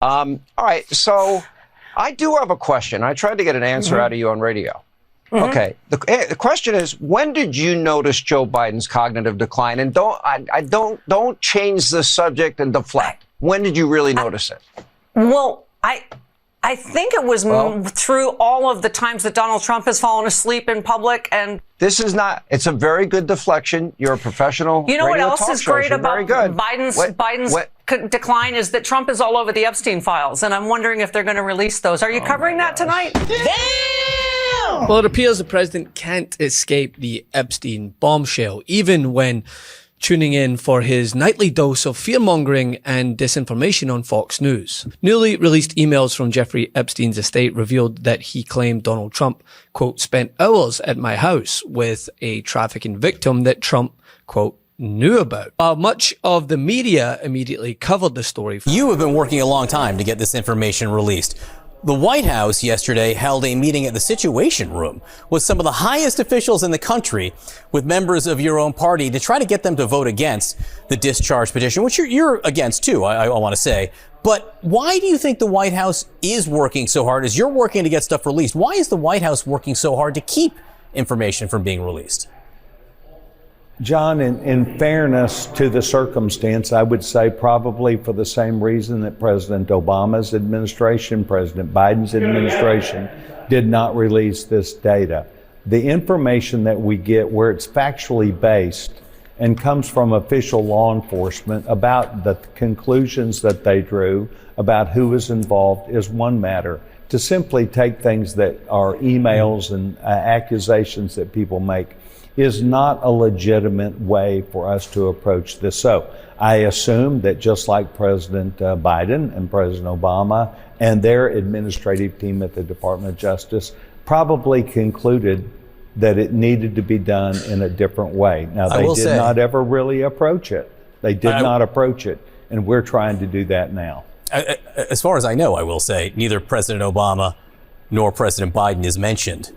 All right, so I do have a question. I tried to get an answer out of you on radio. Okay, the question is, when did you notice Joe Biden's cognitive decline? And don't change the subject and deflect. When did you really notice it? Well, I think it was through all of the times that Donald Trump has fallen asleep in public. And this is not, it's a very good deflection. You're a professional. You know what else is great about Biden's decline is that Trump is all over the Epstein files. And I'm wondering if they're going to release those. Are you covering that tonight? Damn! Well, it appears the president can't escape the Epstein bombshell, even when tuning in for his nightly dose of fear-mongering and disinformation on Fox News. Newly released emails from Jeffrey Epstein's estate revealed that he claimed Donald Trump, quote, spent hours at my house with a trafficking victim that Trump, quote, knew about. While much of the media immediately covered the story. You have been working a long time to get this information released. The White House yesterday held a meeting at the Situation Room with some of the highest officials in the country, with members of your own party, to try to get them to vote against the discharge petition, which you're against too, I want to say. But why do you think the White House is working so hard? As you're working to get stuff released, why is the White House working so hard to keep information from being released? John, in fairness to the circumstance, I would say probably for the same reason that President Obama's administration, President Biden's administration did not release this data. The information that we get where it's factually based and comes from official law enforcement about the conclusions that they drew about who was involved is one matter. To simply take things that are emails and accusations that people make is not a legitimate way for us to approach this. So I assume that just like President Biden and President Obama and their administrative team at the Department of Justice probably concluded that it needed to be done in a different way. Now, they did not ever really approach it. They did not approach it, and we're trying to do that now. As far as I know, I will say, neither President Obama nor President Biden is mentioned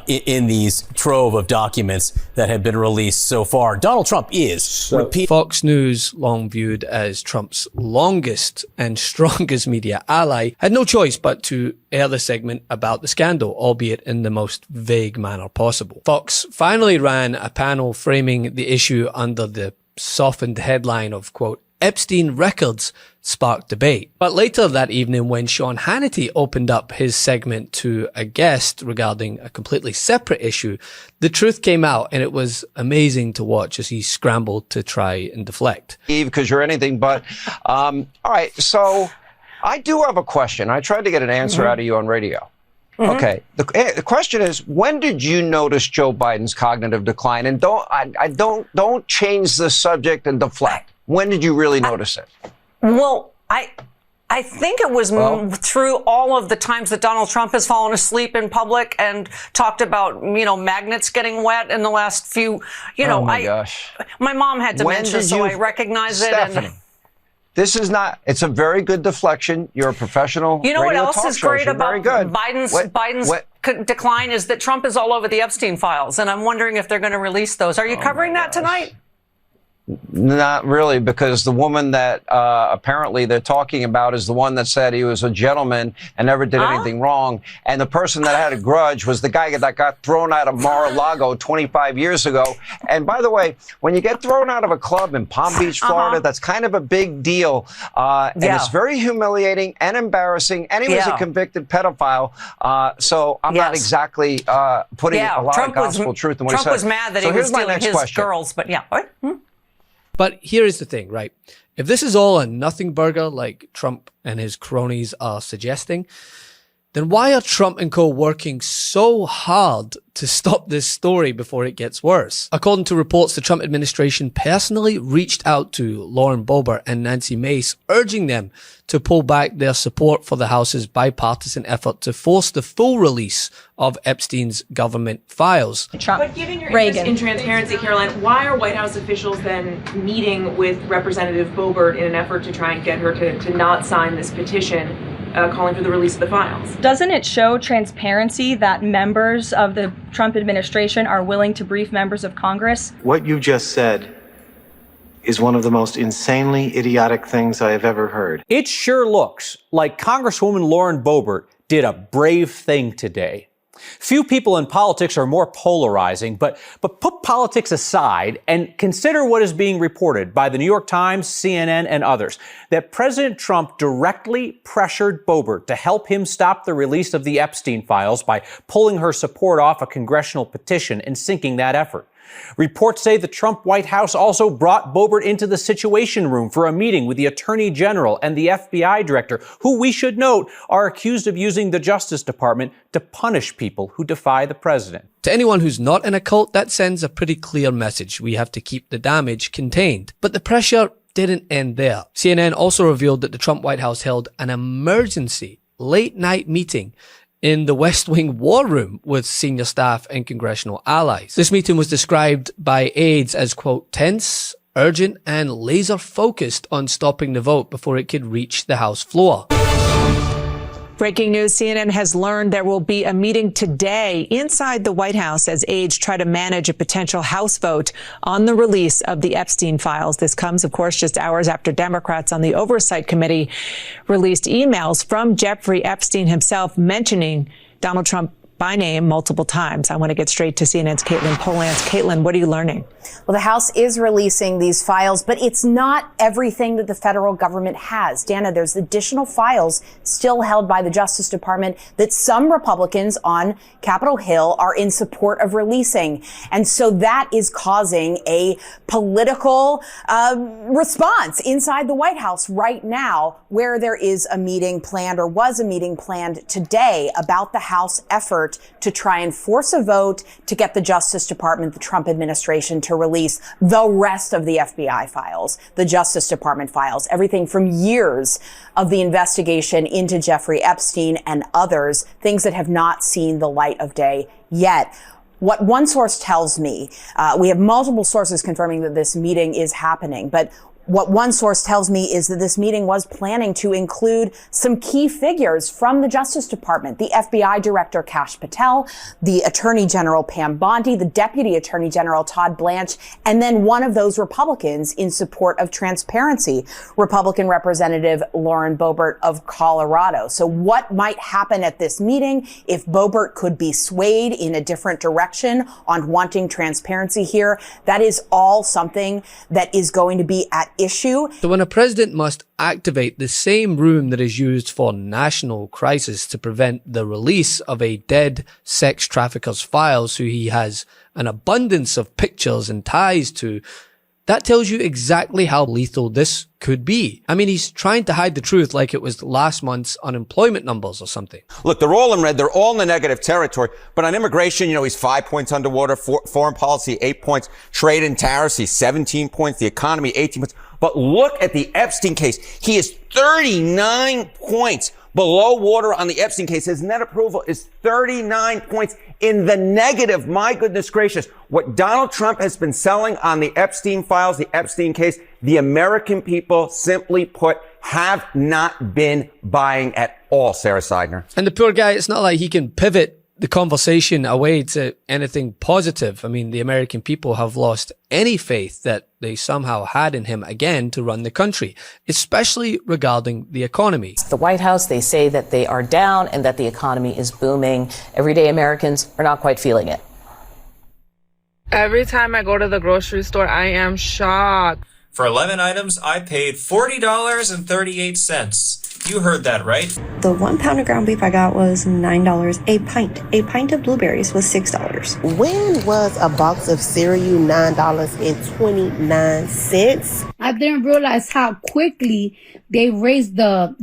in these trove of documents that have been released so far. Donald Trump is. Fox News, long viewed as Trump's longest and strongest media ally, had no choice but to air the segment about the scandal, albeit in the most vague manner possible. Fox finally ran a panel framing the issue under the softened headline of, quote, Epstein records sparked debate. But later that evening, when Sean Hannity opened up his segment to a guest regarding a completely separate issue, the truth came out, and it was amazing to watch as he scrambled to try and deflect. Because you're anything but. All right, so I do have a question. I tried to get an answer out of you on radio. Okay, the question is, when did you notice Joe Biden's cognitive decline? And don't change the subject and deflect. When did you really notice it? Well, I think it was through all of the times that Donald Trump has fallen asleep in public and talked about, magnets getting wet in the last few, gosh. My mom had dementia, so I recognize it. Stephanie, this is not, it's a very good deflection. You're a professional. You know what else is great about Biden's decline is that Trump is all over the Epstein files. And I'm wondering if they're going to release those. Are you covering that tonight? Not really, because the woman that apparently they're talking about is the one that said he was a gentleman and never did anything wrong. And the person that had a grudge was the guy that got thrown out of Mar-a-Lago 25 years ago. And by the way, when you get thrown out of a club in Palm Beach, Florida, that's kind of a big deal. And it's very humiliating and embarrassing. And he was a convicted pedophile. So I'm not exactly putting a lot of gospel truth in what he said. Trump was mad that he was stealing his girls, but But here is the thing, right? If this is all a nothing burger like Trump and his cronies are suggesting, then why are Trump and co working so hard to stop this story before it gets worse? According to reports, the Trump administration personally reached out to Lauren Boebert and Nancy Mace, urging them to pull back their support for the House's bipartisan effort to force the full release of Epstein's government files. But given your interest in transparency, Caroline, why are White House officials then meeting with Representative Boebert in an effort to try and get her to not sign this petition calling for the release of the files? Doesn't it show transparency that members of the Trump administration are willing to brief members of Congress? What you just said is one of the most insanely idiotic things I have ever heard. It sure looks like Congresswoman Lauren Boebert did a brave thing today. Few people in politics are more polarizing, but put politics aside and consider what is being reported by the New York Times, CNN, and others, that President Trump directly pressured Boebert to help him stop the release of the Epstein files by pulling her support off a congressional petition and sinking that effort. Reports say the Trump White House also brought Boebert into the Situation Room for a meeting with the Attorney General and the FBI Director, who, we should note, are accused of using the Justice Department to punish people who defy the president. To anyone who's not in a cult, that sends a pretty clear message. We have to keep the damage contained. But the pressure didn't end there. CNN also revealed that the Trump White House held an emergency late-night meeting in the West Wing war room with senior staff and congressional allies. This meeting was described by aides as, quote, tense, urgent, and laser focused on stopping the vote before it could reach the House floor. Breaking news, CNN has learned there will be a meeting today inside the White House as aides try to manage a potential House vote on the release of the Epstein files. This comes, of course, just hours after Democrats on the Oversight Committee released emails from Jeffrey Epstein himself mentioning Donald Trump by name multiple times. I want to get straight to CNN's Caitlin Polans. Caitlin, what are you learning? Well, the House is releasing these files, but it's not everything that the federal government has. Dana, there's additional files still held by the Justice Department that some Republicans on Capitol Hill are in support of releasing. And so that is causing a political response inside the White House right now, where there is a meeting planned, or was a meeting planned today, about the House effort to try and force a vote to get the Justice Department, the Trump administration, to release the rest of the FBI files, the Justice Department files, everything from years of the investigation into Jeffrey Epstein and others, things that have not seen the light of day yet. What one source tells me, we have multiple sources confirming that this meeting is happening, but what one source tells me is that this meeting was planning to include some key figures from the Justice Department, the FBI Director Kash Patel, the Attorney General Pam Bondi, the Deputy Attorney General Todd Blanche, and then one of those Republicans in support of transparency, Republican Representative Lauren Boebert of Colorado. So what might happen at this meeting if Boebert could be swayed in a different direction on wanting transparency here? That is all something that is going to be at issue. So when a president must activate the same room that is used for national crisis to prevent the release of a dead sex trafficker's files who he has an abundance of pictures and ties to, that tells you exactly how lethal this could be. I mean, he's trying to hide the truth like it was last month's unemployment numbers or something. Look, they're all in red. They're all in the negative territory. But on immigration, he's 5 points underwater. Foreign policy, 8 points. Trade and tariffs, he's 17 points. The economy, 18 points. But look at the Epstein case. He is 39 points below water on the Epstein case. His net approval is 39 points in the negative. My goodness gracious. What Donald Trump has been selling on the Epstein files, the Epstein case, the American people, simply put, have not been buying at all, Sarah Seidner. And the poor guy, it's not like he can pivot the conversation away to anything positive. I mean, the American people have lost any faith that they somehow had in him again to run the country, especially regarding the economy. The White House, they say that they are down and that the economy is booming. Everyday Americans are not quite feeling it. Every time I go to the grocery store, I am shocked. For 11 items, I paid $40.38. You heard that right. The 1 pound of ground beef I got was $9 a pint. A pint of blueberries was $6. When was a box of cereal $9.29? I didn't realize how quickly they raised the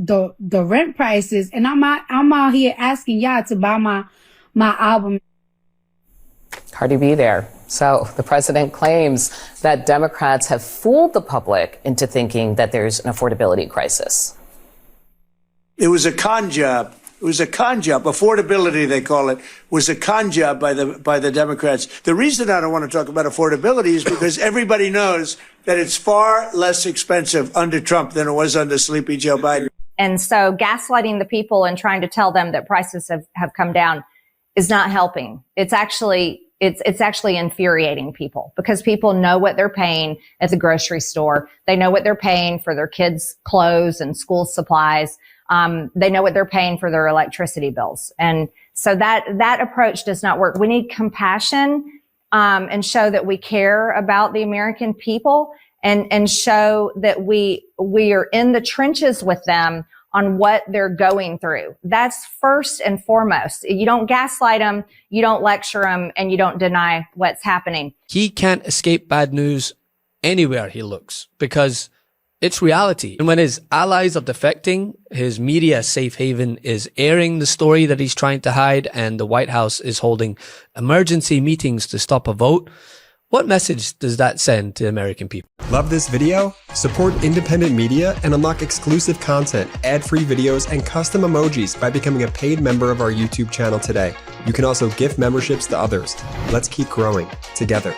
rent prices, and I'm out here asking y'all to buy my album. Cardi B there. So the president claims that Democrats have fooled the public into thinking that there's an affordability crisis. It was a con job. It was a con job. Affordability, they call it, was a con job by the Democrats. The reason I don't want to talk about affordability is because everybody knows that it's far less expensive under Trump than it was under Sleepy Joe Biden. And so gaslighting the people and trying to tell them that prices have come down is not helping. It's actually it's actually infuriating people because people know what they're paying at the grocery store. They know what they're paying for their kids' clothes and school supplies. They know what they're paying for their electricity bills. And so that approach does not work. We need compassion, and show that we care about the American people and show that we are in the trenches with them on what they're going through. That's first and foremost. You don't gaslight them, you don't lecture them, and you don't deny what's happening. He can't escape bad news anywhere he looks because it's reality. And when his allies are defecting, his media safe haven is airing the story that he's trying to hide, and the White House is holding emergency meetings to stop a vote. What message does that send to American people? Love this video? Support independent media and unlock exclusive content, ad-free videos, and custom emojis by becoming a paid member of our YouTube channel today. You can also gift memberships to others. Let's keep growing together.